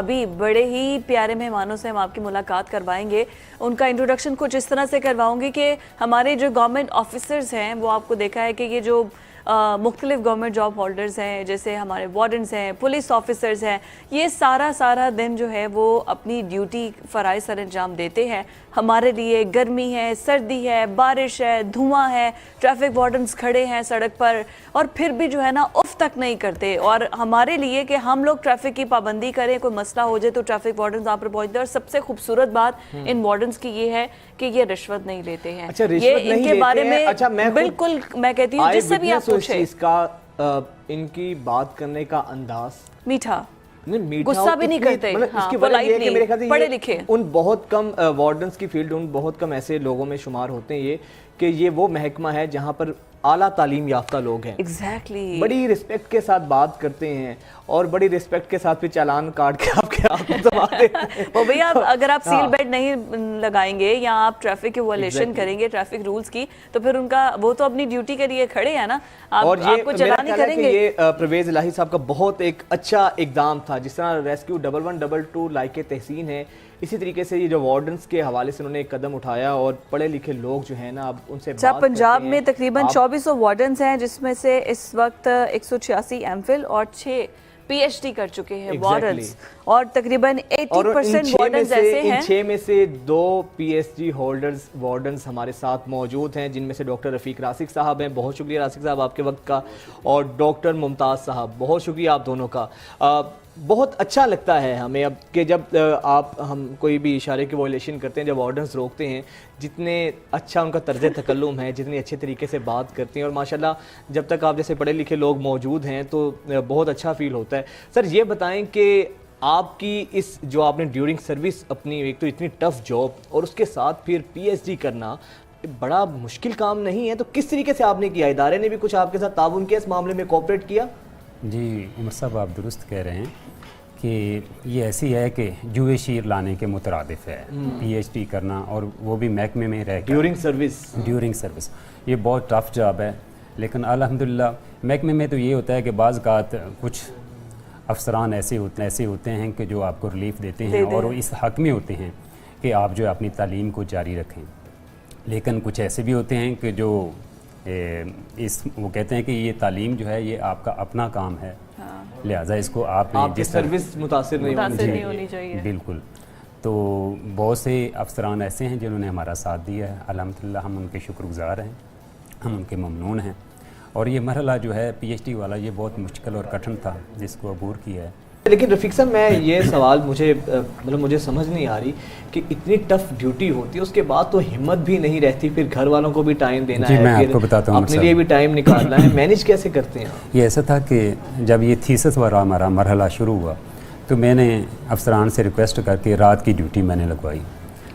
अभी बड़े ही प्यारे मेहमानों से हम आपकी मुलाकात करवाएंगे। उनका इंट्रोडक्शन कुछ इस तरह से करवाऊंगी कि हमारे जो गवर्नमेंट ऑफिसर्स हैं वो आपको देखा है कि ये जो मुख्तलिफ गवर्नमेंट जॉब होल्डर्स हैं, जैसे हमारे वार्डन्स हैं, पुलिस ऑफिसर्स हैं, ये सारा दिन जो है वो अपनी ड्यूटी फ़राइज़ सर अंजाम देते हैं। हमारे लिए गर्मी है, सर्दी है, बारिश है, धुआं है, ट्रैफिक वार्डन्स खड़े हैं सड़क पर और फिर भी जो है ना उफ तक नहीं करते। और हमारे लिए कि हम लोग ट्रैफिक की पाबंदी करें, कोई मसला हो जाए तो ट्रैफिक वार्डन्स आप पर पहुंचते हैं। और सबसे खूबसूरत बात इन वार्डन्स की ये है कि ये रिश्वत नहीं लेते हैं। अच्छा, ये इनके बारे में अच्छा, बिल्कुल मैं कहती हूँ जिससे भी आप पूछे, इसका इनकी बात करने का अंदाज मीठा, मीठा गुस्सा भी नहीं करते, मतलब हाँ, इसकी वजह ये है कि मेरे ख्याल से पढ़े लिखे उन बहुत कम वार्डन्स की फील्ड, उन बहुत कम ऐसे लोगों में शुमार होते हैं ये कि ये वो महकमा है जहाँ पर आला तालीम याफ्ता लोग हैं। एग्जैक्टली बड़ी रिस्पेक्ट के साथ बात करते हैं और बड़ी रिस्पेक्ट के साथ फिर चालान काट के आपके हाथ में दबाते हैं। वो भैया अगर आप सील बेल्ट नहीं लगाएंगे या आप ट्रैफिक की वायलेशन करेंगे ट्रैफिक रूल्स की, तो फिर उनका वो तो अपनी ड्यूटी के लिए खड़े हैं ना, आपको चलान नहीं करेंगे। ये परवेज इलाही साहब का बहुत एक अच्छा इकदाम था, जिस तरह रेस्क्यू 1112 लाइके तहसीन है, इसी तरीके से ये जो वार्डन्स के हवाले से उन्होंने एक कदम उठाया और पढ़े लिखे लोग जो है ना अब उनसे बात पंजाब में तकरीबन 2400 वार्डन्स हैं, जिसमें से इस वक्त 186 एमफिल और 6 पीएचडी कर चुके हैं वार्डन्स, और तकरीबन 80% वार्डन्स ऐसे हैं। 6 में से 2 पीएचडी होल्डर्स वार्डन्स हमारे साथ मौजूद हैं, जिनमें से डॉक्टर रफ़ीक रासिक साहब हैं, बहुत शुक्रिया रासिक साहब आपके वक्त का, और डॉक्टर मुमताज़ साहब, बहुत शुक्रिया आप दोनों का। बहुत अच्छा लगता है हमें अब कि जब हम कोई भी इशारे की वायलेशन करते हैं, जब वार्डन्स रोकते हैं, जितने अच्छा उनका तर्ज तकल्लुम है, जितने अच्छे तरीके से बात करते हैं, और माशाल्लाह जब तक आप जैसे पढ़े लिखे लोग मौजूद हैं तो बहुत अच्छा फील होता है। सर ये बताएं कि आपकी इस जो आपने ड्यूरिंग सर्विस अपनी एक तो इतनी टफ जॉब और उसके साथ फिर पीएचडी करना बड़ा मुश्किल काम नहीं है, तो किस तरीके से आपने किया? इदारे ने भी कुछ आपके साथ ताउन किया, इस मामले में कोऑपरेट किया? जी उमर साहब, आप दुरुस्त कह रहे हैं कि ये ऐसी है कि जुए शीर लाने के मुतरादिफ है पीएचडी करना, और वो भी महकमे में रह ड्यूरिंग सर्विस। ये बहुत टफ जॉब है, लेकिन अल्हम्दुलिल्लाह महकमे में तो ये होता है कि बाज़ औक़ात कुछ अफसरान ऐसे होते हैं कि जो आपको रिलीफ देते हैं और वो इस हक़ में होते हैं कि आप जो अपनी तालीम को जारी रखें। लेकिन कुछ ऐसे भी होते हैं कि जो वो कहते हैं कि ये तालीम जो है ये आपका अपना काम है, हाँ। लिहाजा इसको आपकी सर्विस मुतासिर नहीं होनी चाहिए। बिल्कुल। तो बहुत से अफसरान ऐसे हैं जिन्होंने हमारा साथ दिया है, अल्हम्दुलिल्लाह हम उनके शुक्रगुज़ार हैं, हम उनके ममनून हैं। और ये मरहला जो है पीएचडी वाला ये बहुत मुश्किल और कठिन था, जिसको अबूर किया है। लेकिन रफ़ीक साहब, मैं ये सवाल मुझे समझ नहीं आ रही कि इतनी टफ ड्यूटी होती है, उसके बाद तो हिम्मत भी नहीं रहती, फिर घर वालों को भी टाइम देना है, मैं आपको बताता हूँ, अपने लिए भी टाइम निकालना है, मैनेज कैसे करते हैं? ये ऐसा था कि जब ये थीसिस वाला हमारा मरहला शुरू हुआ तो मैंने अफसरान से रिक्वेस्ट करके रात की ड्यूटी मैंने लगवाई।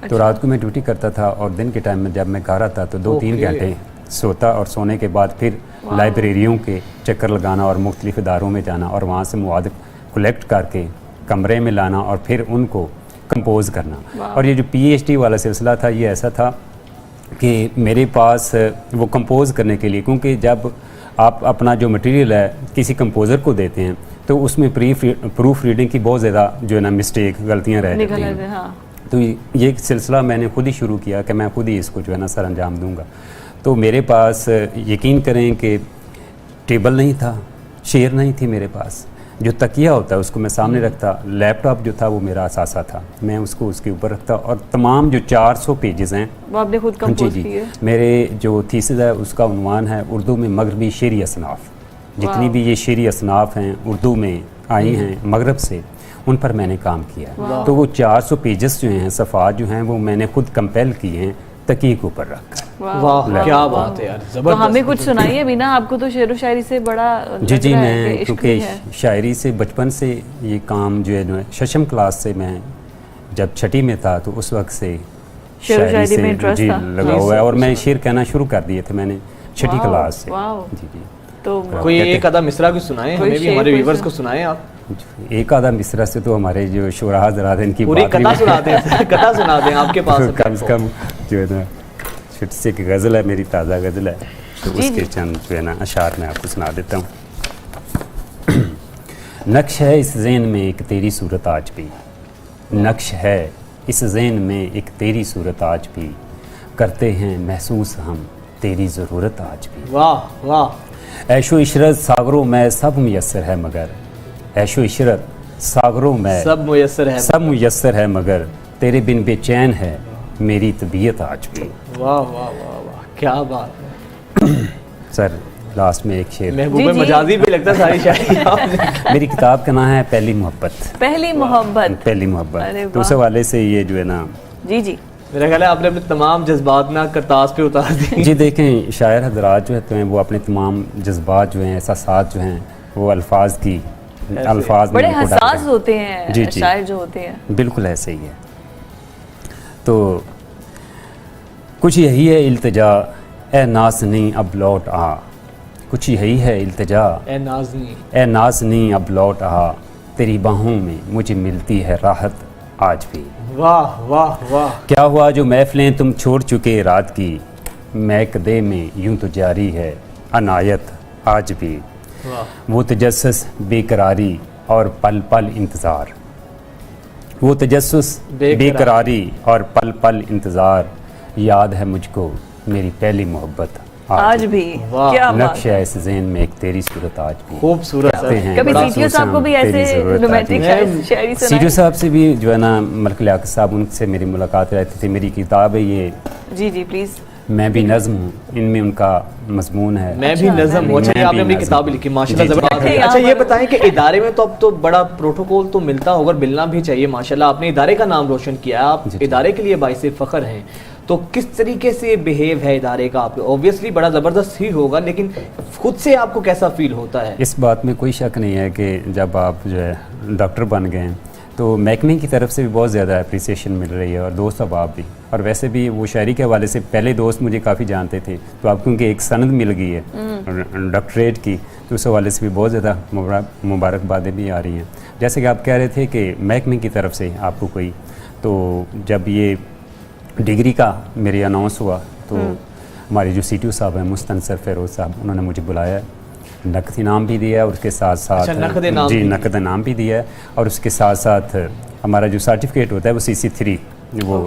तो रात को मैं ड्यूटी करता था और दिन के टाइम में जब मैं घर आता तो 2-3 घंटे सोता, और सोने के बाद फिर लाइब्रेरियों के चक्कर लगाना और मुख्तलिफ इदारों में जाना और वहाँ से मुआद कलेक्ट करके कमरे में लाना और फिर उनको कंपोज़ करना। और ये जो पीएचडी वाला सिलसिला था ये ऐसा था कि मेरे पास वो कंपोज़ करने के लिए, क्योंकि जब आप अपना जो मटेरियल है किसी कंपोज़र को देते हैं तो उसमें प्रूफ रीडिंग की बहुत ज़्यादा जो है ना गलतियाँ रह जाती हैं। हाँ। तो ये सिलसिला मैंने खुद ही शुरू किया कि मैं खुद ही इसको जो है ना सर अंजाम दूँगा। तो मेरे पास यकीन करें कि टेबल नहीं था, चेयर नहीं थी मेरे पास, जो तकिया होता है उसको मैं सामने रखता, लैपटॉप जो था वो मेरा असासा था, मैं उसको उसके ऊपर रखता, और तमाम जो 400 पेजेस हैं वो आपने खुद कंपोज किए। मेरे जो थीसिस है उसका उन्वान है उर्दू में मगरबी शेरी असनाफ, जितनी भी ये शेरी असनाफ हैं उर्दू में आई हैं मगरब से, उन पर मैंने काम किया। तो वो 400 पेजेस जो हैं, सफ़ात जो हैं, वो मैंने खुद कंपेल किए हैं तकिए के ऊपर रखकर। वाह, क्या बात है यार, जबरदस्त। तो हमें कुछ सुनाइए भी ना, आपको तो शेर व शायरी से बड़ा जी मैं क्योंकि शायरी से बचपन से ये काम जो है शशम क्लास से, मैं जब छठी में था तो उस वक्त से शायरी से जी लगा हुआ है, और मैं शेर कहना शुरू कर दिए थे मैंने छठी क्लास से। जी तो कोई एक आधा मिसरा भी सुनाए, हमें भी, हमारे व्यूअर्स को सुनाए आप। एक आधा मिसरा से तो हमारे जो शोरा हज़रात हैं इनकी पूरी कथा सुना दें आपके पास कम से कम जो है ना छोटी सी एक गज़ल है, मेरी ताज़ा गज़ल है, तो उसके चंद जो है ना अशार मैं आपको सुना देता हूँ। नक्श है इस ज़हन में एक तेरी सूरत आज भी, नक्श है इस ज़हन में एक तेरी सूरत आज भी, करते हैं महसूस हम तेरी ज़रूरत आज भी। वाह वाह। ऐशो इशरत सागरों में सब मुयस्सर है मगर, ऐशो इशरत सागरों में सब मुयस्सर है, सब मुयस्सर है मगर, तेरे बिन बेचैन है मेरी तबीयत आज भी। वाह वाह वाह वाह, क्या बात है सर। लास्ट में एक शेर, महबूब मजाजी भी लगता है सारी शायरी आपने। मेरी किताब का नाम है पहली मोहब्बत। पहली मोहब्बत, पहली अरे मोहब्बत, तो वाह। उस हवाले से ये जो है ना, जी जी मेरा ख्याल है आपने अपने तमाम जज्बात ना करतास पे उतार दिए। जी देखें शायर हजरात जो है वो अपने तमाम जज्बात जो हैं, एहसासात जो हैं, वो अल्फाज की अल्फाज बड़े में उनको डालते हसास हैं। होते हैं जी, जी। शायर जो होते हैं। बिल्कुल ऐसे ही है। तो कुछ यही है इल्तिजा, ए नाज़नी अब लौट आ, कुछ यही है इल्तिजा, ए नाज़नी, ए नाज़नी अब लौट आ, तेरी बाहों में मुझे मिलती है राहत आज भी। वाह वाह वाह। क्या हुआ जो महफिलें तुम छोड़ चुके रात की, महकदे में यूं तो जारी है अनायत आज भी। वाह। वो तजस्सुस बेकरारी और पल पल इंतज़ार, वो तजस्सुस बेकरारी और पल पल इंतज़ार, याद है मुझको मेरी पहली मोहब्बत आज भी। वाह। क्या बात नक्श है इस ज़हन में एक तेरी सूरत आज भी। खूबसूरत कहते हैं, कभी बड़ा सीटीओ साहब को भी खूबसूरत तेरी ऐसे ज़रूरत आज रोमांटिक भी। शायरी सीटीओ सुनाई? साहब से भी जो है ना मलक लियाकत साहब, उनसे मेरी मुलाकात रहती थी। मेरी किताब है ये, जी जी प्लीज। मैं भी नज़्म हूँ, इनमें उनका मजमून है। मैं भी नज़म हूँ। अच्छा ये मैं आपने भी अपनी नज़म किताब हूँ। लिखी माशाल्लाह, जी, जी। ज़बरदस्त है। यहाँ अच्छा ये पर- बताएं कि इदारे में तो अब तो बड़ा प्रोटोकॉल तो मिलता होगा, मिलना भी चाहिए माशाल्लाह। आपने इदारे का नाम रोशन किया, आप जी, जी। इदारे के लिए बाइसे फ़ख्र हैं। तो किस तरीके से बिहेव है इदारे का आपके? ऑब्वियसली बड़ा ज़बरदस्त ही होगा, लेकिन खुद से आपको कैसा फील होता है? इस बात में कोई शक नहीं है कि जब आप जो है डॉक्टर बन गए हैं तो महकमे की तरफ से भी बहुत ज़्यादा अप्रिसिएशन मिल रही है, और दोस्त अहबाब भी। और वैसे भी वो शायरी के हवाले से पहले दोस्त मुझे काफ़ी जानते थे, तो आपको उनकी एक सनद मिल गई है डॉक्टरेट की, तो उस हवाले से भी बहुत ज़्यादा मुबारकबादें भी आ रही हैं। जैसे कि आप कह रहे थे कि महकमे की तरफ से आपको कोई, तो जब ये डिग्री का मेरे अनाउंस हुआ तो हमारे जो सीटीओ साहब हैं मुस्तनसर फ़ेरोज़ साहब, उन्होंने मुझे बुलाया, नक़द इनाम भी दिया है और उसके साथ साथ अच्छा, नक़द इनाम जी भी? नक़द इनाम भी दिया है, और उसके साथ साथ हमारा जो सर्टिफिकेट होता है वो CC3 वो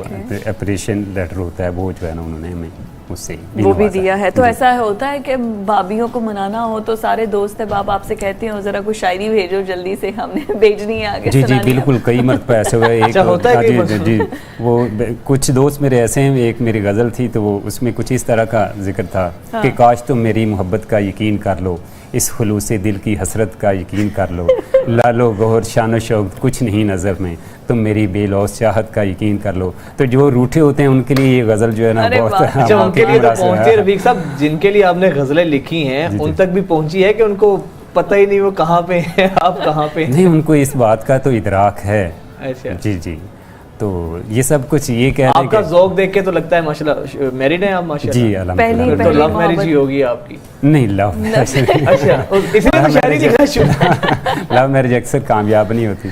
अप्रिशिएशन लेटर होता है, वो जो है ना उन्होंने हमें उससे वो भी नवाजा। दिया है। तो जी। ऐसा होता है कि भाभियों को मनाना हो तो सारे दोस्त बाप आपसे कहते हो जरा कुछ शायरी भेजो जल्दी से, हमने भेजनी है आगे जी जी सुनानी है। बिल्कुल, कई मरतबा ऐसे हुए। एक अच्छा, होता है हाँ, कई जी, मरतबा? जी वो कुछ दोस्त मेरे ऐसे हैं, एक मेरी गज़ल थी तो वो उसमें कुछ इस तरह का जिक्र था कि काश तुम मेरी मोहब्बत का यकीन कर लो, इस खुलूस दिल की हसरत का यकीन कर लो, लालो गौहर शान शौक कुछ नहीं नज़र में, तुम मेरी बेलौस चाहत का यकीन कर लो। तो जो रूठे होते हैं उनके लिए ये गज़ल जो है ना अरे बहुत वाह। अच्छा उनके लिए तो मुनासिब है। पहुंचे रफीक साहब, जिनके लिए आपने गज़लें लिखी हैं उन तक भी पहुंची है कि उनको पता ही नहीं वो कहाँ पे है, आप कहाँ पे हैं? नहीं, उनको इस बात का तो इदराक है। अच्छा, जी जी, तो ये सब कुछ ये कह रहे हैं आपका कि ज़ौक़ देख के तो लगता है माशाल्लाह मैरिड हैं आप माशाल्लाह। जी अल्हम्दुलिल्लाह। फिर तो लव मैरिज ही होगी आपकी। नहीं, लव अच्छा इसलिए तो शायरी लिखना शुरू। लव मैरिज अक्सर कामयाब नहीं होती,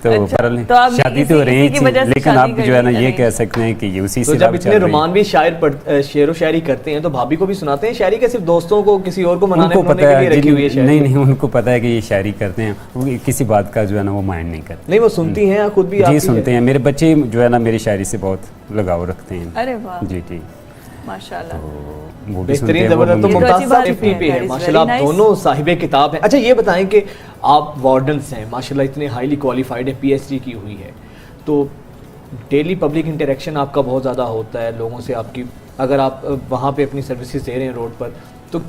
तो अच्छा, पर तो आप शादी इसी- तो इसी रही की थी, वजह से लेकिन शादी आप जो है ना कर ये ली। कह सकते हैं कि ये उसी तो से जब लव इतने चल रही है। रोमानवी शायर शेरो शायरी करते हैं तो भाभी को भी सुनाते हैं शायरी, के सिर्फ दोस्तों को किसी और को मनाने उनको मनाने पता के लिए है रखी हुई है शायरी? नहीं नहीं, उनको पता है कि ये शायरी करते हैं, वो किसी बात का जो है ना वो माइंड नहीं करते। नहीं वो सुनती हैं खुद भी जी आपकी सुनते हैं, मेरे बच्चे जो है ना मेरी शायरी से बहुत लगाव रखते हैं। अरे वाह जी जी, माशाल्लाह। वो भी सुनते बेहतरीन हैं, वो जबरदस्त। तो मुझे- ये तो मुमताज अच्छी साहब बात है, 50 पे that है is माशाल्लाह, आप very nice। दोनों साहिबे किताब हैं। अच्छा ये बताएं कि आप वार्डन्स हैं माशाल्लाह, इतने हाईली क्वालिफाइड है, PhD की हुई है, तो डेली पब्लिक इंटरेक्शन आपका बहुत ज़्यादा होता है लोगों से। आपकी अगर आप वहाँ पे अपनी सर्विसेज दे रहे हैं रोड पर, तो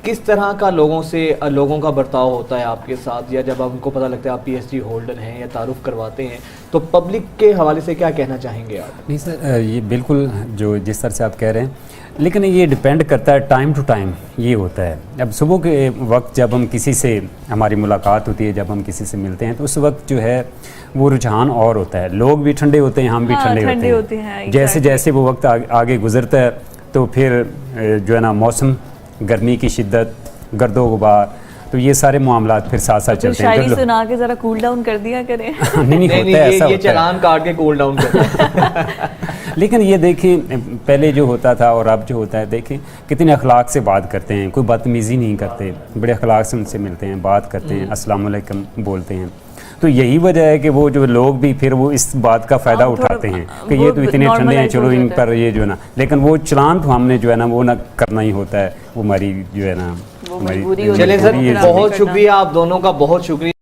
किस तरह का लोगों का बर्ताव होता है आपके साथ, या जब आप उनको पता लगता है आप PhD होल्डर हैं या तारुफ करवाते हैं, तो पब्लिक के हवाले से क्या कहना चाहेंगे आप? नहीं सर, ये बिल्कुल जो जिस तरह से आप कह रहे हैं, लेकिन ये डिपेंड करता है टाइम टू टाइम ये होता है। अब सुबह के वक्त जब हम किसी से हमारी मुलाकात होती है, जब हम किसी से मिलते हैं, तो उस वक्त जो है वो रुझान और होता है, लोग भी ठंडे होते हैं, हम भी हाँ, ठंडे ठंडे होते होते हैं। हैं, जैसे exactly। जैसे वो वक्त आगे गुजरता है तो फिर जो है ना मौसम, गर्मी की शिद्दत, गर्दो गुबार, तो ये सारे मामलात फिर साथ साथ तो चलते हैं। शायरी फिर सुना के जरा कूल डाउन कर दिया करें। नहीं नहीं, नहीं होता है, ऐसा ये होता है। चालान काट के कूल डाउन करते हैं। लेकिन ये देखें पहले जो होता था और अब जो होता है, देखें कितने अखलाक से बात करते हैं, कोई बदतमीज़ी नहीं करते, बड़े अखलाक से उनसे मिलते हैं, बात करते हैं, अस्सलाम वालेकुम बोलते हैं। तो यही वजह है कि वो जो लोग भी फिर वो इस बात का फ़ायदा उठाते हैं कि ये तो इतने ठंडे हैं, चलो इन पर ये जो है ना, लेकिन वो चलान तो हमने जो है ना वो ना करना ही होता है, वो हमारी जो है ना वो हमारी मजबूरी होती है। चलिए सर, ये बहुत करना। शुक्रिया आप दोनों का, बहुत शुक्रिया।